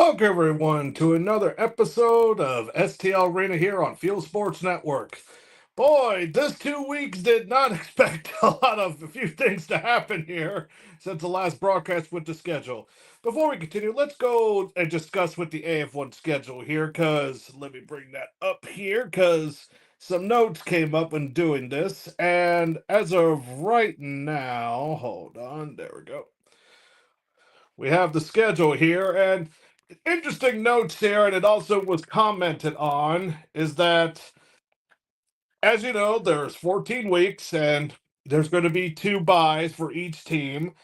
Welcome, everyone, to another episode of STL Arena here on Field Sports Network. Boy, this 2 weeks did not expect a few things to happen here since the last broadcast with the schedule. Before we continue, let's go and discuss with the AF1 schedule here, because let me bring that up here, because some notes came up when doing this. And as of right now, hold on, there we go. We have the schedule here, and interesting notes here, and it also was commented on, is that, as you know, there's 14 weeks, and there's going to be 2 byes for each team.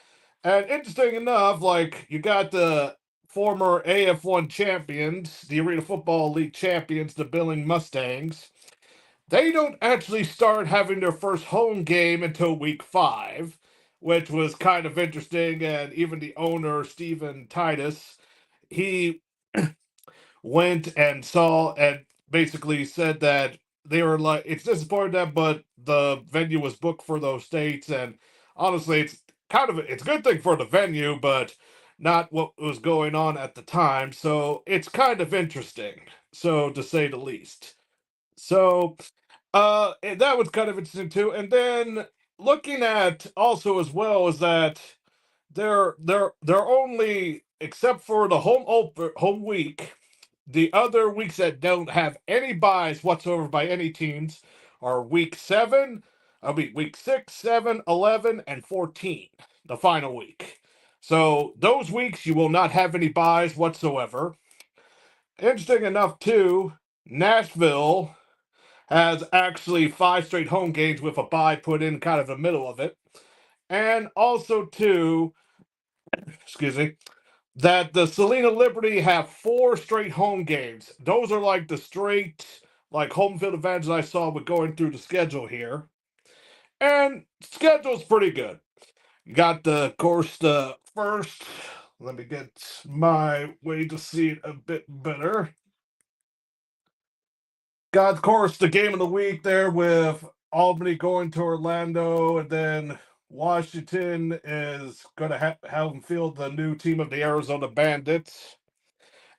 And interesting enough, like, you got the former AF1 champions, the Arena Football League champions, the Billing Mustangs. They don't actually start having their first home game until week 5, which was kind of interesting. And even the owner, Stephen Titus, he went and saw and basically said that they were like, it's disappointing that, but the venue was booked for those states. And honestly, it's a good thing for the venue, but not what was going on at the time. So it's kind of interesting, so to say the least. So and that was kind of interesting too. And then looking at also as well is that they're only, except for the home week, the other weeks that don't have any buys whatsoever by any teams are week 6, 7, 11, and 14, the final week. So those weeks you will not have any buys whatsoever. Interesting enough too, Nashville has actually 5 straight home games with a bye put in kind of the middle of it. And also too, excuse me, that the Salina Liberty have 4 straight home games. Those are like the straight, like, home field advantages I saw with going through the schedule here. And schedule's pretty good. You got of course, the first, let me get my way to see it a bit better. Got, of course, the game of the week there with Albany going to Orlando, and then Washington is going to have them field the new team of the Arizona Bandits.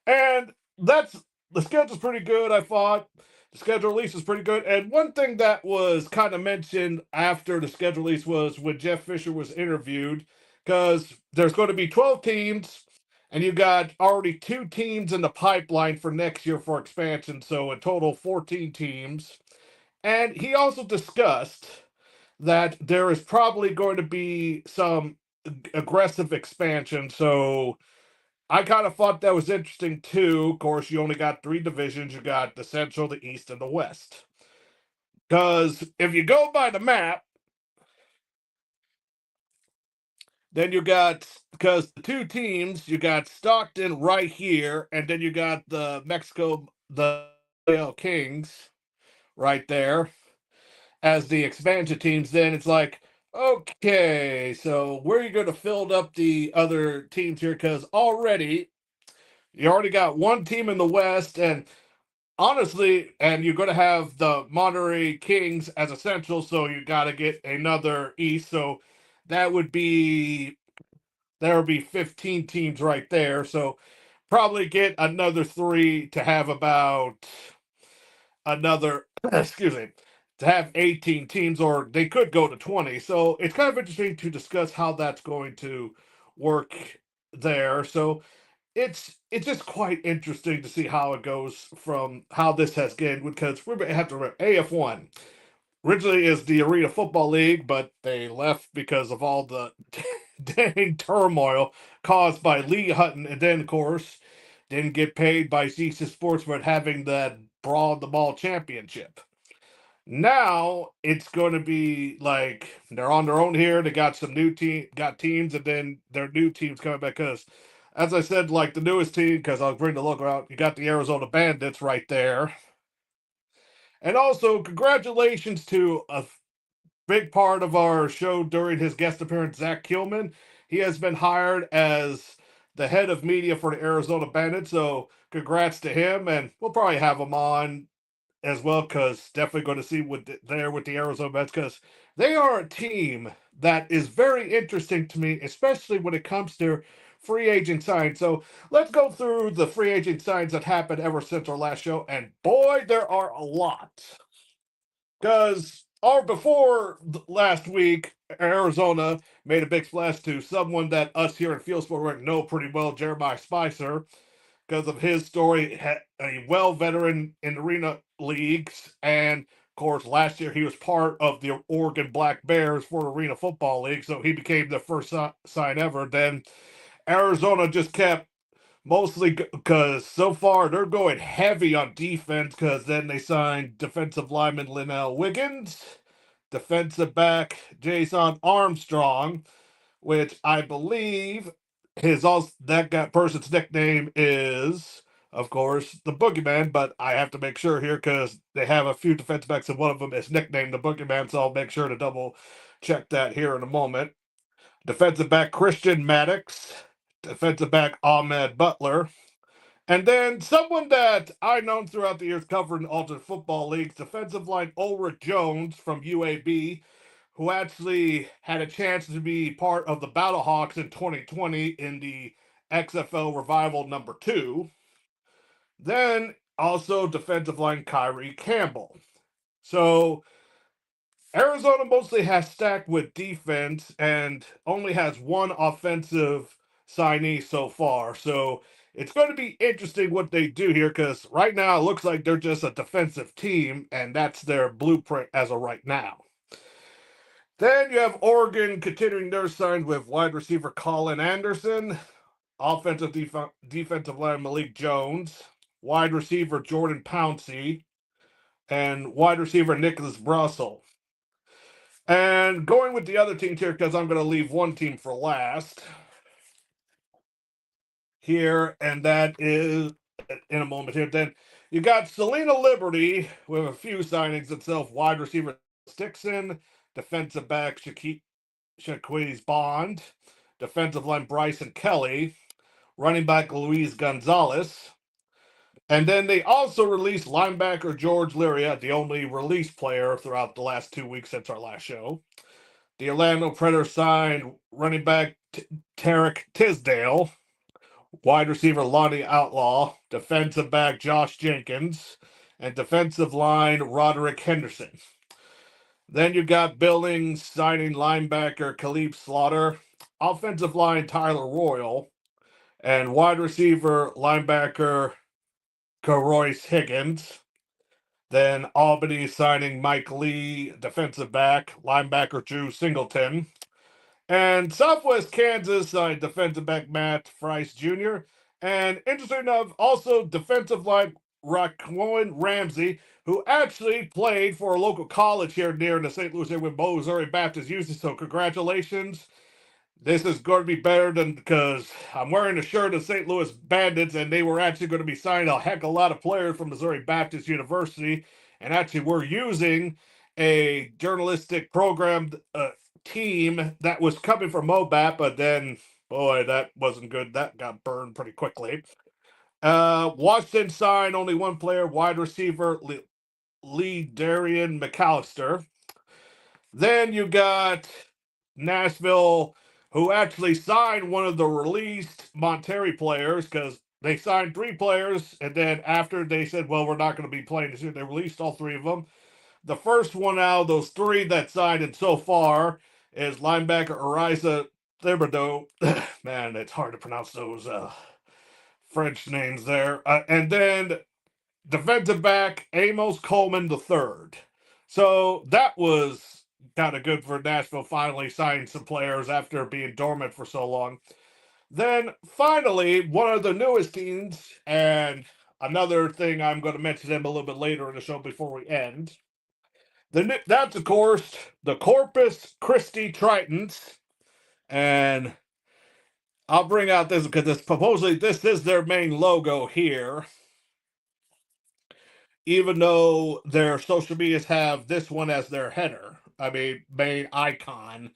And that's the schedule's pretty good, I thought. The schedule release is pretty good. And one thing that was kind of mentioned after the schedule release was when Jeff Fisher was interviewed, because there's going to be 12 teams, and you got already 2 teams in the pipeline for next year for expansion, so a total 14 teams. And he also discussed that there is probably going to be some aggressive expansion, so I kind of thought that was interesting too. Of course, you only got 3 divisions. You got the Central, the East, and the West. Because if you go by the map, then you got, because the 2 teams, you got Stockton right here, and then you got the STL Kings right there as the expansion teams. Then it's like, okay, so where are you going to fill up the other teams here? Because you already got 1 team in the West, and honestly, and you're going to have the Monterey Kings as essential, so you got to get another East. So that would be, there would be 15 teams right there. So probably get another 3 to have about another, excuse me, to have 18 teams, or they could go to 20. So it's kind of interesting to discuss how that's going to work there. So it's just quite interesting to see how it goes from how this has gained, because we have to remember AF1 originally is the Arena Football League, but they left because of all the dang turmoil caused by Lee Hutton, and then of course didn't get paid by CC Sports for having that Brawl the Ball championship. Now it's going to be like they're on their own here. They got some got teams, and then their new teams coming back. Because, as I said, like the newest team, because I'll bring the logo out, you got the Arizona Bandits right there. And also, congratulations to a big part of our show during his guest appearance, Zach Kilman. He has been hired as the head of media for the Arizona Bandits. So, congrats to him, and we'll probably have him on as well, because definitely going to see with the Arizona Mets, because they are a team that is very interesting to me, especially when it comes to free agent signs. So let's go through the free agent signs that happened ever since our last show. And boy, there are a lot. Because before last week, Arizona made a big splash to someone that us here in Field Sport know pretty well, Jeremiah Spicer, because of his story, a well veteran in arena leagues, and of course last year he was part of the Oregon Black Bears for the Arena Football League, so he became the first sign ever. Then Arizona just kept mostly because so far they're going heavy on defense, because then they signed defensive lineman Linnell Wiggins, defensive back Jason Armstrong, which I believe that guy person's nickname is, of course, the Boogeyman. But I have to make sure here because they have a few defense backs, and one of them is nicknamed the Boogeyman. So I'll make sure to double check that here in a moment. Defensive back Christian Maddox, defensive back Ahmed Butler, and then someone that I've known throughout the years covering alternate football leagues, defensive line Ulrich Jones from UAB, who actually had a chance to be part of the Battlehawks in 2020 in the XFL Revival #2. Then also defensive line Kyrie Campbell. So Arizona mostly has stacked with defense and only has one offensive signee so far. So it's going to be interesting what they do here, because right now it looks like they're just a defensive team, and that's their blueprint as of right now. Then you have Oregon continuing their signs with wide receiver Colin Anderson, offensive defensive line Malik Jones, wide receiver Jordan Pouncey, and wide receiver Nicholas Brussel. And going with the other teams here, because I'm going to leave one team for last here, and that is in a moment here. Then you got Selena Liberty with a few signings itself: wide receiver Stickson, defensive back Shaquise Bond, defensive line Bryson Kelly, running back Luis Gonzalez. And then they also released linebacker George Lyria, the only released player throughout the last 2 weeks since our last show. The Orlando Predators signed running back Tarek Tisdale, wide receiver Lonnie Outlaw, defensive back Josh Jenkins, and defensive line Roderick Henderson. Then you got Billings signing linebacker Khalib Slaughter, offensive line Tyler Royal, and wide receiver linebacker Royce Higgins. Then Albany signing Mike Lee, defensive back, linebacker Drew Singleton. And Southwest Kansas signed defensive back Matt Frice Jr. And interesting enough, also defensive line Raquan Ramsey, who actually played for a local college here near the St. Louis area with Missouri Baptist Youth. So congratulations. This is going to be better than, because I'm wearing a shirt of St. Louis Bandits, and they were actually going to be signing a heck of a lot of players from Missouri Baptist University. And actually, we're using a journalistic program team that was coming from MoBAP, but then, boy, that wasn't good. That got burned pretty quickly. Washington signed only one player, wide receiver Lee Darian McAllister. Then you got Nashville, who actually signed one of the released Monterey players, because they signed 3 players, and then after they said, well, we're not going to be playing this year, they released all 3 of them. The first one out of those 3 that signed, and so far, is linebacker Ariza Thibodeau. Man, it's hard to pronounce those French names there. And then defensive back Amos Coleman III. So that was kind of good for Nashville, finally signing some players after being dormant for so long. Then finally, one of the newest teams, and another thing I'm going to mention them a little bit later in the show before we end. That's, of course, the Corpus Christi Tritons. And I'll bring out this because supposedly this is their main logo here. Even though their social medias have this one as their header. I mean, main icon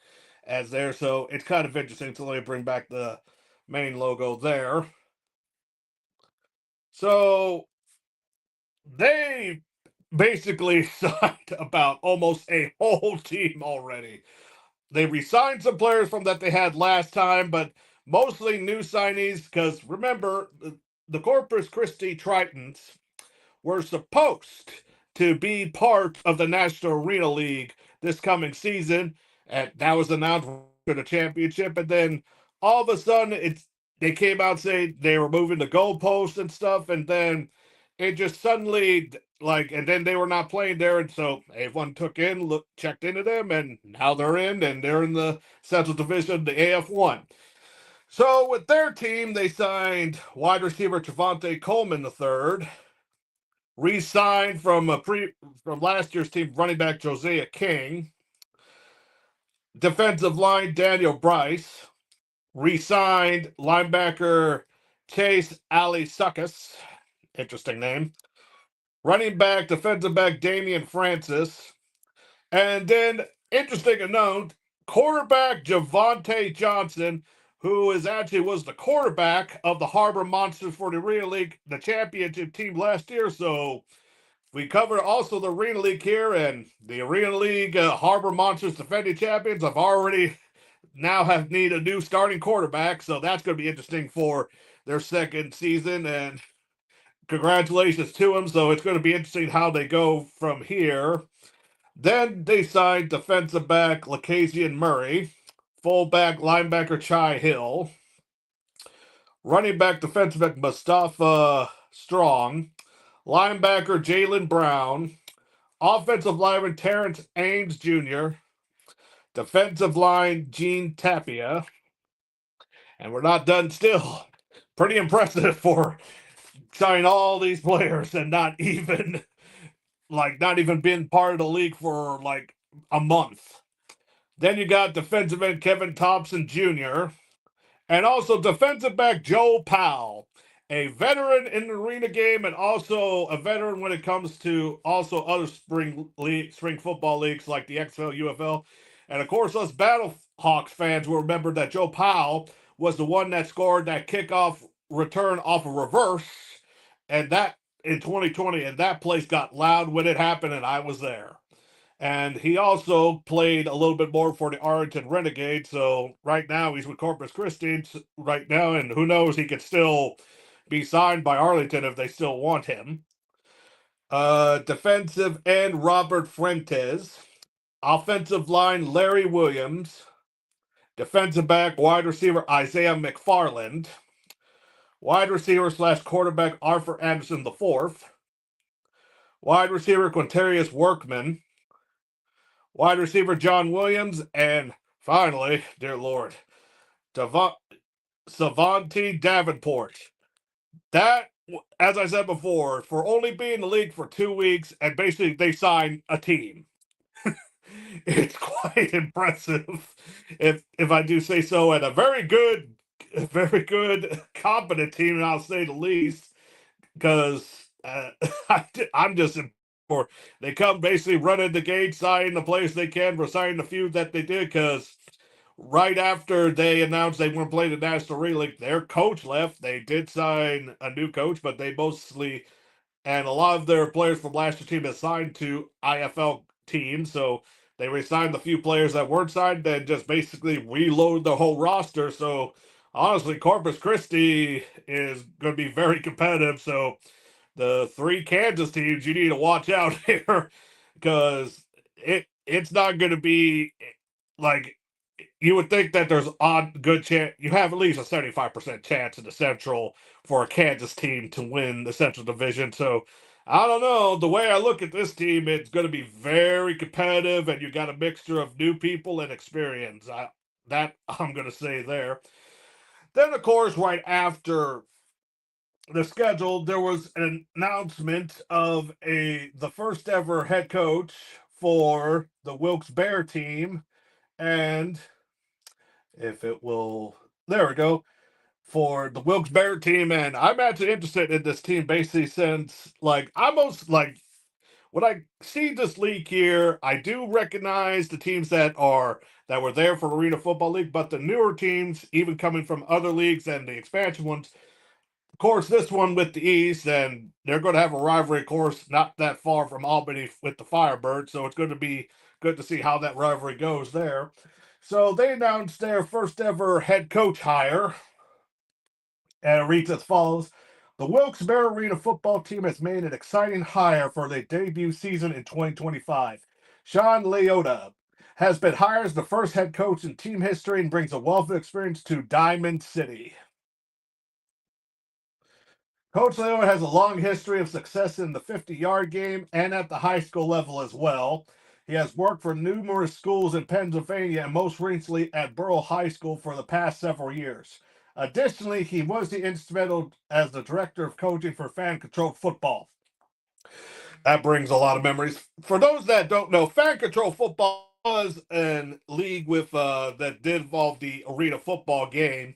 as there. So it's kind of interesting. So let me bring back the main logo there. So they basically signed about almost a whole team already. They re-signed some players from that they had last time, but mostly new signees because remember, the Corpus Christi Tritons were supposed to be part of the National Arena League this coming season, and that was announced for the championship. And then all of a sudden, they came out saying they were moving the goalposts and stuff, and then it just suddenly and then they were not playing there, and so AF1 checked into them, and now they're in, and they're in the Central Division, the AF1. So with their team, they signed wide receiver Javante Coleman III, re-signed from last year's team running back Josiah King, defensive line Daniel Bryce, re-signed linebacker Chase Ali Suckus, interesting name, running back defensive back Damian Francis, and then interesting to note, quarterback Javante Johnson, who was the quarterback of the Harbor Monsters for the Arena League, the championship team last year. So we covered also the Arena League here, and the Arena League Harbor Monsters defending champions have already need a new starting quarterback, so that's going to be interesting for their second season, and congratulations to them. So it's going to be interesting how they go from here. Then they signed defensive back Lacasian Murray, fullback linebacker Chai Hill, running back defensive back Mustafa Strong, linebacker Jalen Brown, offensive lineman Terrence Ames Jr., defensive line Gene Tapia, and we're not done still. Pretty impressive for signing all these players and not even been part of the league for like a month. Then you got defensive end Kevin Thompson Jr. and also defensive back Joe Powell, a veteran in the arena game and also a veteran when it comes to also other spring football leagues like the XFL, UFL. And of course, us Battlehawks fans will remember that Joe Powell was the one that scored that kickoff return off a reverse, and that in 2020, and that place got loud when it happened, and I was there. And he also played a little bit more for the Arlington Renegades. So right now he's with Corpus Christi right now, and who knows, he could still be signed by Arlington if they still want him. Defensive end Robert Fuentes. Offensive line Larry Williams. Defensive back wide receiver Isaiah McFarland. Wide receiver / quarterback Arthur Anderson IV. Wide receiver Quintarius Workman. Wide receiver John Williams, and finally, dear Lord, Savanti Davenport. That, as I said before, for only being in the league for 2 weeks, and basically they signed a team. It's quite impressive, if I do say so, and a very good, competent team, and I'll say the least, because I'm just for they come basically running the gate, signing the players they can, resigning the few that they did, because right after they announced they weren't playing the National Arena League, their coach left. They did sign a new coach, but they mostly, and a lot of their players from last year's team have signed to IFL teams, so they re-signed the few players that weren't signed, then just basically reload the whole roster. So honestly, Corpus Christi is going to be very competitive. So the 3 Kansas teams, you need to watch out here, because it's not going to be like you would think that there's good chance. You have at least a 75% chance in the Central for a Kansas team to win the Central Division. So I don't know. The way I look at this team, it's going to be very competitive, and you got a mixture of new people and experience. I'm going to say there. Then, of course, right after the schedule, there was an announcement of the first ever head coach for the Wilkes-Barre team, and if it will, there we go, for the Wilkes-Barre team, and I'm actually interested in this team basically since, when I see this league here, I do recognize the teams that were there for Arena Football League, but the newer teams, even coming from other leagues and the expansion ones, of course, this one with the East, and they're going to have a rivalry, of course, not that far from Albany with the Firebirds, so it's going to be good to see how that rivalry goes there. So they announced their first ever head coach hire, and it reads as follows. The Wilkes-Barre Arena football team has made an exciting hire for their debut season in 2025. Sean Leota has been hired as the first head coach in team history and brings a wealth of experience to Diamond City. Coach Leota has a long history of success in the 50-yard game and at the high school level as well. He has worked for numerous schools in Pennsylvania and most recently at Borough High School for the past several years. Additionally, he was the instrumental as the director of coaching for fan-controlled football. That brings a lot of memories. For those that don't know, fan-controlled football was a league with that did involve the arena football game,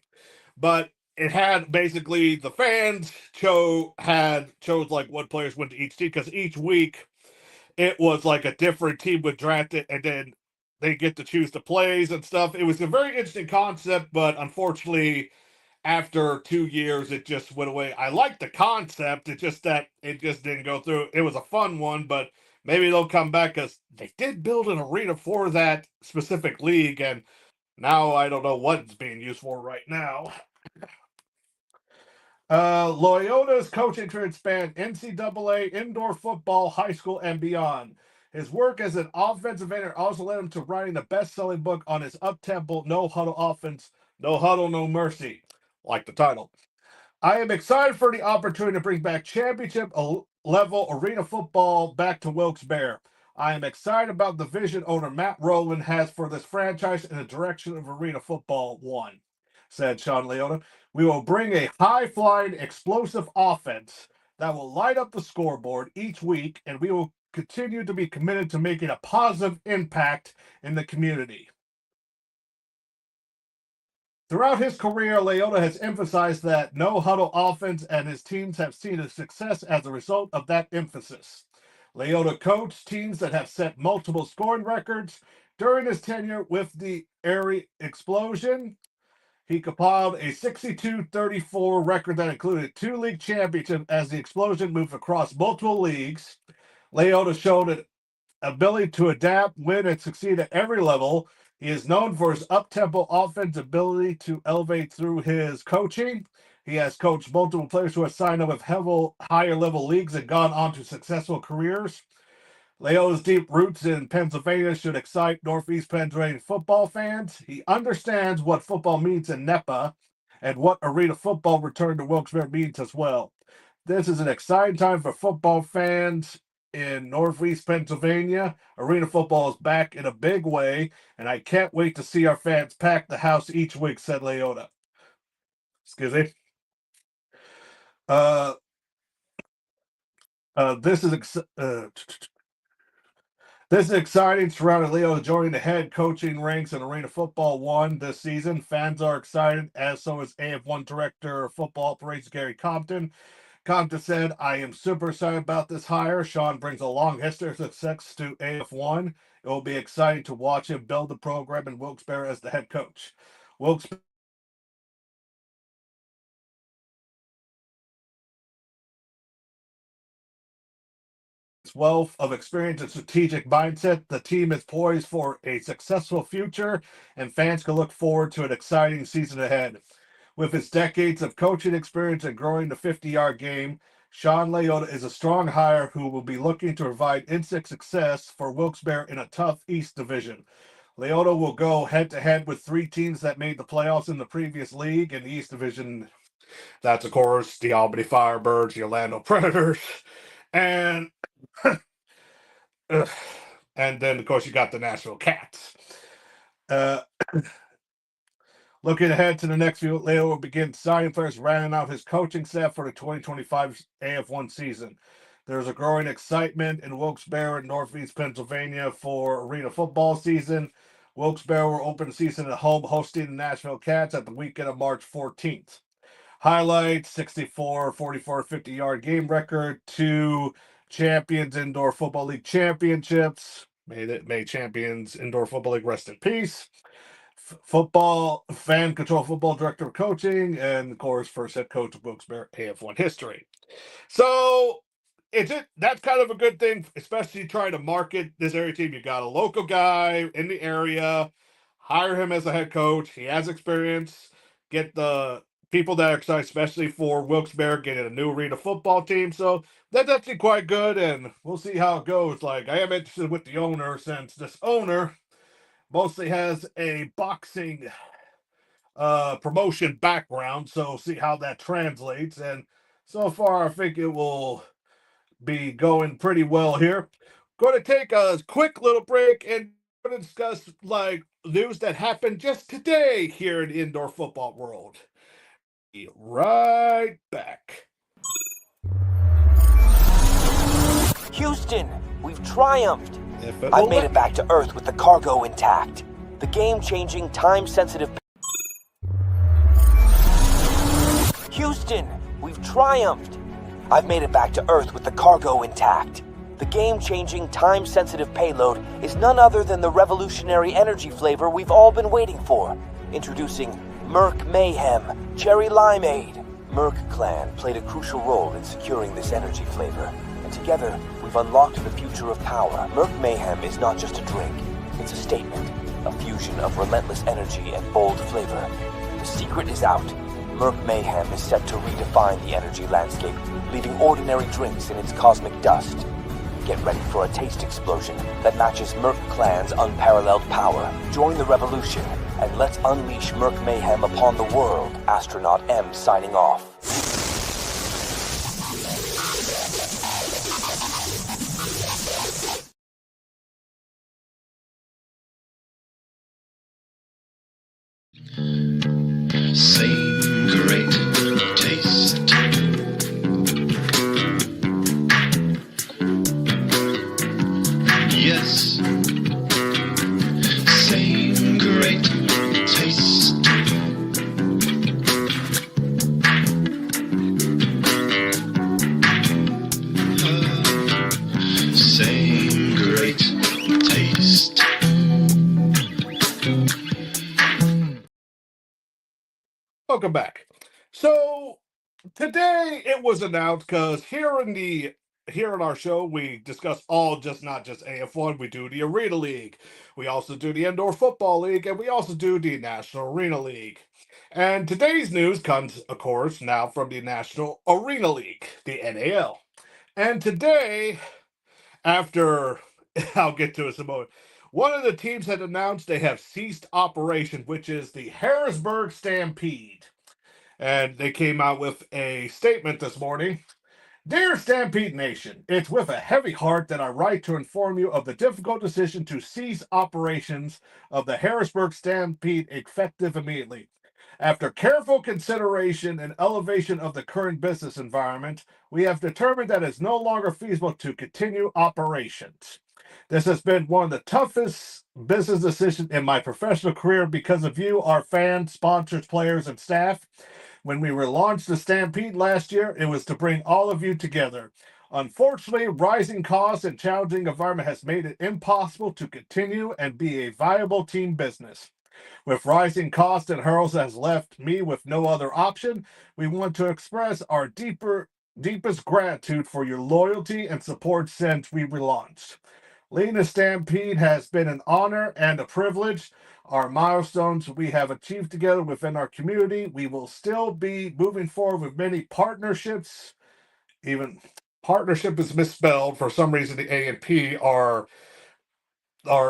but it had basically the fans chose like what players went to each team because each week it was like a different team would draft it and then they get to choose the plays and stuff. It was a very interesting concept, but unfortunately, after 2 years, it just went away. I liked the concept. It's just that it just didn't go through. It was a fun one, but maybe they'll come back because they did build an arena for that specific league, and now I don't know what it's being used for right now. Loyota's coaching career spanned NCAA, indoor football, high school, and beyond. His work as an offensive trainer also led him to writing the best-selling book on his up-tempo, no-huddle offense, No Huddle, No Mercy, like the title. I am excited for the opportunity to bring back championship level arena football back to Wilkes-Barre. I am excited about the vision owner Matt Rowland has for this franchise in the direction of arena football one, said Sean Leota. We will bring a high-flying, explosive offense that will light up the scoreboard each week, and we will continue to be committed to making a positive impact in the community. Throughout his career, Leota has emphasized that no-huddle offense, and his teams have seen a success as a result of that emphasis. Leota coached teams that have set multiple scoring records. During his tenure with the Erie Explosion, he compiled a 62-34 record that included 2 league championships as the Explosion moved across multiple leagues. Leota showed an ability to adapt, win, and succeed at every level. He is known for his up-tempo offense ability to elevate through his coaching. He has coached multiple players who have signed up with higher level leagues and gone on to successful careers. Leo's deep roots in Pennsylvania should excite Northeast Pennsylvania football fans. He understands what football means in NEPA and what arena football return to Wilkes-Barre means as well. This is an exciting time for football fans in Northeast Pennsylvania. Arena football is back in a big way, and I can't wait to see our fans pack the house each week, said Leota. Excuse me. Uh, this is this is exciting surrounding Leo joining the head coaching ranks in Arena Football 1 this season. Fans are excited, as so is AF1 Director of Football Operations Gary Compton. Compton said, I am super excited about this hire. Sean brings a long history of success to AF1. It will be exciting to watch him build the program in Wilkes-Barre as the head coach. Wilkes-Barre wealth of experience and strategic mindset, the team is poised for a successful future, and fans can look forward to an exciting season ahead. With his decades of coaching experience and growing the 50-yard game, Sean Leota is a strong hire who will be looking to provide instant success for Wilkes-Barre in a tough East Division. Leota will go head-to-head with 3 teams that made the playoffs in the previous league in the East Division. That's, of course, the Albany Firebirds, the Orlando Predators, and and then, of course, you got the Nashville Cats. Uh, Looking ahead to the next few, Leo will begin signing players, rounding out his coaching staff for the 2025 AF1 season. There's a growing excitement in Wilkes-Barre and Northeast Pennsylvania for arena football season. Wilkes-Barre will open the season at home, hosting the Nashville Cats at the weekend of March 14th. Highlights: 64, 44, 50-yard game record, 2 Champions Indoor Football League championships. May Champions Indoor Football League rest in peace. Football fan control football director of coaching, and of course, first head coach of Wilkes-Barre AF1 history. So that's kind of a good thing, especially trying to market this area team. You got a local guy in the area, hire him as a head coach. He has experience. Get the people that are excited, especially for Wilkes-Barre getting a new arena football team. So that's actually quite good, and we'll see how it goes. Like, I am interested with the owner, since this owner mostly has a boxing promotion background, so see how that translates. And so far, I think it will be going pretty well here. Going to take a quick little break and going to discuss like news that happened just today here in the indoor football world. Be right back. Houston, we've triumphed. I've made it back to Earth with the cargo intact. The game-changing, time-sensitive... Houston, we've triumphed. I've made it back to Earth with the cargo intact. The game-changing, time-sensitive payload is none other than the revolutionary energy flavor we've all been waiting for. Introducing Merc Mayhem Cherry Limeade. Merc Clan played a crucial role in securing this energy flavor, and together we've unlocked the future of power. Merc Mayhem is not just a drink, it's a statement, a fusion of relentless energy and bold flavor. The secret is out. Merc Mayhem is set to redefine the energy landscape, leaving ordinary drinks in its cosmic dust. Get ready for a taste explosion that matches Merc Clan's unparalleled power. Join the revolution, and let's unleash Merc Mayhem upon the world. Astronaut M signing off. Same great taste. Yes, same great taste. Same great taste. Welcome back. So today it was announced because here in our show we discuss not just AF1. We do the Arena League, we also do the Indoor Football League, and we also do the National Arena League. And today's news comes, of course, now from the National Arena League, the NAL. And today, after I'll get to it some more. One of the teams had announced they have ceased operation, which is the Harrisburg Stampede. And they came out with a statement this morning. Dear Stampede Nation, it's with a heavy heart that I write to inform you of the difficult decision to cease operations of the Harrisburg Stampede effective immediately. After careful consideration and elevation of the current business environment, we have determined that it's no longer feasible to continue operations. This has been one of the toughest business decisions in my professional career because of you, our fans, sponsors, players, and staff. When we relaunched the Stampede last year, it was to bring all of you together. Unfortunately, rising costs and challenging environment has made it impossible to continue and be a viable team business. With rising costs and hurdles has left me with no other option, we want to express our deepest gratitude for your loyalty and support since we relaunched. Leading the Stampede has been an honor and a privilege. Our milestones we have achieved together within our community. We will still be moving forward with many partnerships. Even partnership is misspelled. For some reason, the A and P are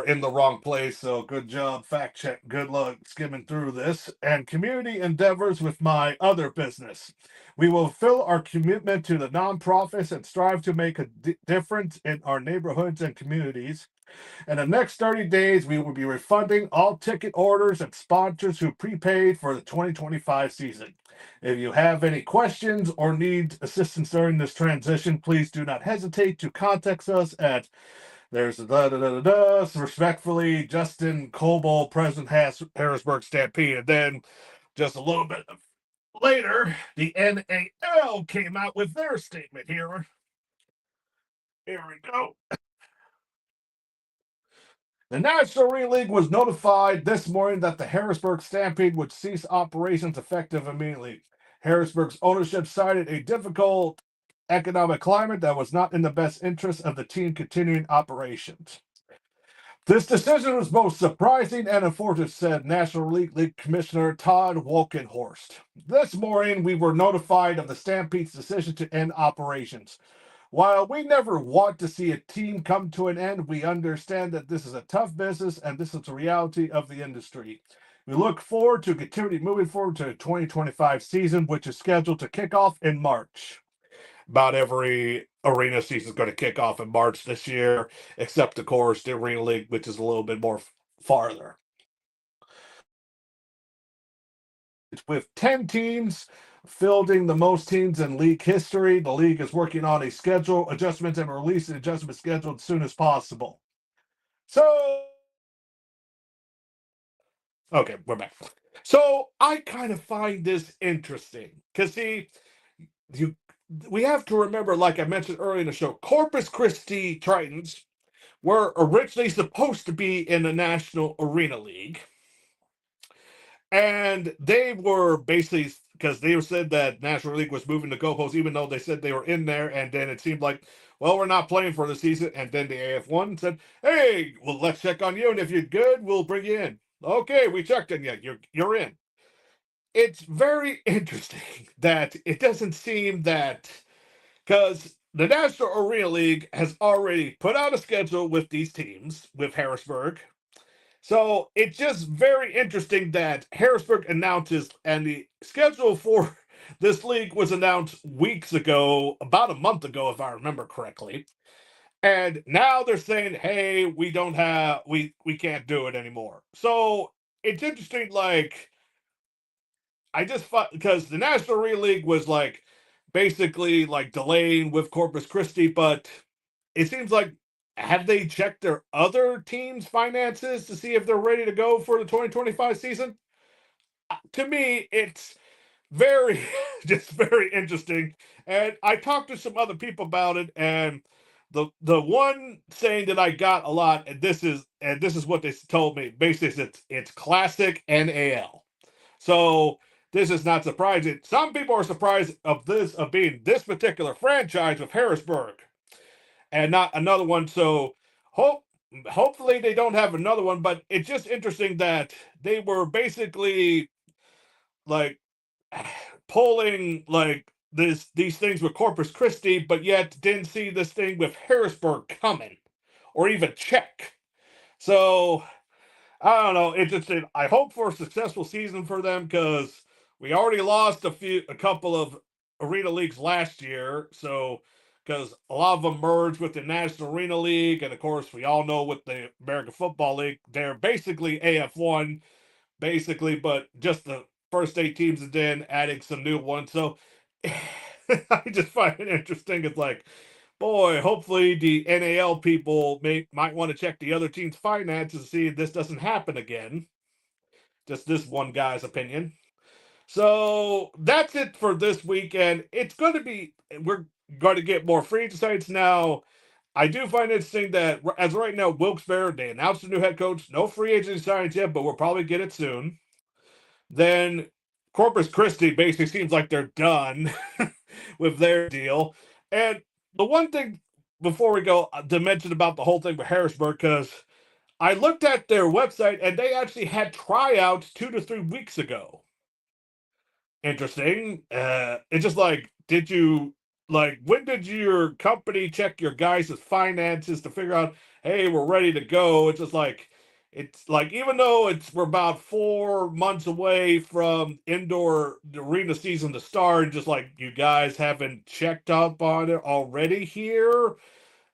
in the wrong place. So good job, fact check. Good luck skimming through this. And community endeavors with my other business. We will fulfill our commitment to the nonprofits and strive to make a difference in our neighborhoods and communities. In the next 30 days, we will be refunding all ticket orders and sponsors who prepaid for the 2025 season. If you have any questions or need assistance during this transition, please do not hesitate to contact us at respectfully, Justin Coble, President Harrisburg Stampede. And then just a little bit later, the NAL came out with their statement here. Here we go. The National Arena League was notified this morning that the Harrisburg Stampede would cease operations effective immediately. Harrisburg's ownership cited a difficult economic climate that was not in the best interest of the team continuing operations. This decision was both surprising and unfortunate, said National League Commissioner Todd Wolkenhorst. This morning, we were notified of the Stampede's decision to end operations. While we never want to see a team come to an end, we understand that this is a tough business and this is the reality of the industry. We look forward to continuing moving forward to the 2025 season, which is scheduled to kick off in March. About every arena season is going to kick off in March this year, except, of course, the Arena League, which is a little bit more farther. With 10 teams fielding the most teams in league history, the league is working on a schedule adjustment and release an adjustment schedule as soon as possible. So, okay, we're back. So I kind of find this interesting because we have to remember, like I mentioned earlier in the show, Corpus Christi Tritons were originally supposed to be in the National Arena League. And they were basically, because they said that National League was moving the goalposts, even though they said they were in there. And then it seemed like, well, we're not playing for the season. And then the AF1 said, hey, well, let's check on you. And if you're good, we'll bring you in. Okay, we checked on you. You're in. It's very interesting that it doesn't seem that, because the National Arena League has already put out a schedule with these teams, with Harrisburg. So it's just very interesting that Harrisburg announces, and the schedule for this league was announced weeks ago, about a month ago, if I remember correctly. And now they're saying, hey, we can't do it anymore. So it's interesting, like, I just thought, because the National Arena League was like basically like delaying with Corpus Christi, but it seems like, have they checked their other teams' finances to see if they're ready to go for the 2025 season? To me, it's very, just very interesting. And I talked to some other people about it, and the one saying that I got a lot, and this is what they told me. Basically, it's classic NAL. So this is not surprising. Some people are surprised of being this particular franchise of Harrisburg and not another one. So hopefully they don't have another one, but it's just interesting that they were basically like pulling like these things with Corpus Christi, but yet didn't see this thing with Harrisburg coming or even check. So I don't know. It's just I hope for a successful season for them, because we already lost a couple of arena leagues last year. So because a lot of them merged with the National Arena League, and of course we all know with the American Football League, they're basically AF1, basically, but just the first 8 teams, and then adding some new ones. So I just find it interesting. It's like, boy, hopefully the NAL people might want to check the other team's finances to see if this doesn't happen again. Just this one guy's opinion. So that's it for this weekend. We're going to get more free agent sites now. I do find it interesting that as right now, Wilkes-Barre, they announced a new head coach. No free agent signings yet, but we'll probably get it soon. Then Corpus Christi basically seems like they're done with their deal. And the one thing before we go to mention about the whole thing with Harrisburg, because I looked at their website and they actually had tryouts 2 to 3 weeks ago. Interesting. It's just like, when did your company check your guys' finances to figure out, hey, we're ready to go? It's like, even though we're about 4 months away from indoor arena season to start, just like you guys haven't checked up on it already here.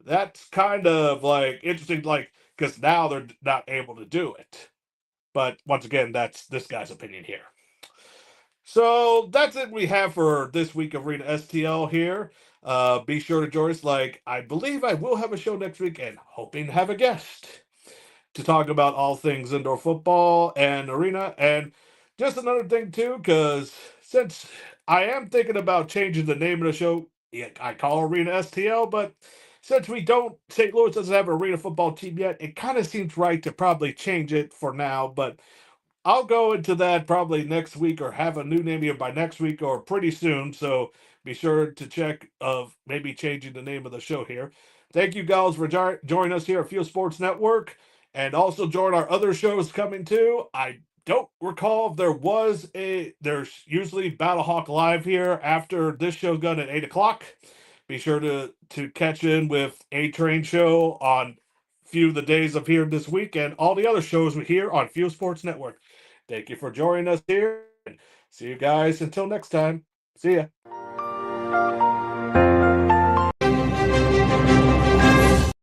That's kind of like interesting, like, because now they're not able to do it. But once again, that's this guy's opinion here. So that's it we have for this week of Arena STL here. Be sure to join us. Like, I believe I will have a show next week, and hoping to have a guest to talk about all things indoor football and arena. And just another thing too, because since I am thinking about changing the name of the show, I call Arena STL, but since St. Louis doesn't have an arena football team yet, it kind of seems right to probably change it for now. But I'll go into that probably next week, or have a new name here by next week or pretty soon. So be sure to check of maybe changing the name of the show here. Thank you guys for joining us here at Field Sports Network. And also join our other shows coming too. I don't recall if there's usually Battlehawk Live here after this show's done at 8 o'clock. Be sure to catch in with A Train Show on few of the days of here this week and all the other shows we hear on Fuel Sports Network. Thank you for joining us here. See you guys until next time. See ya.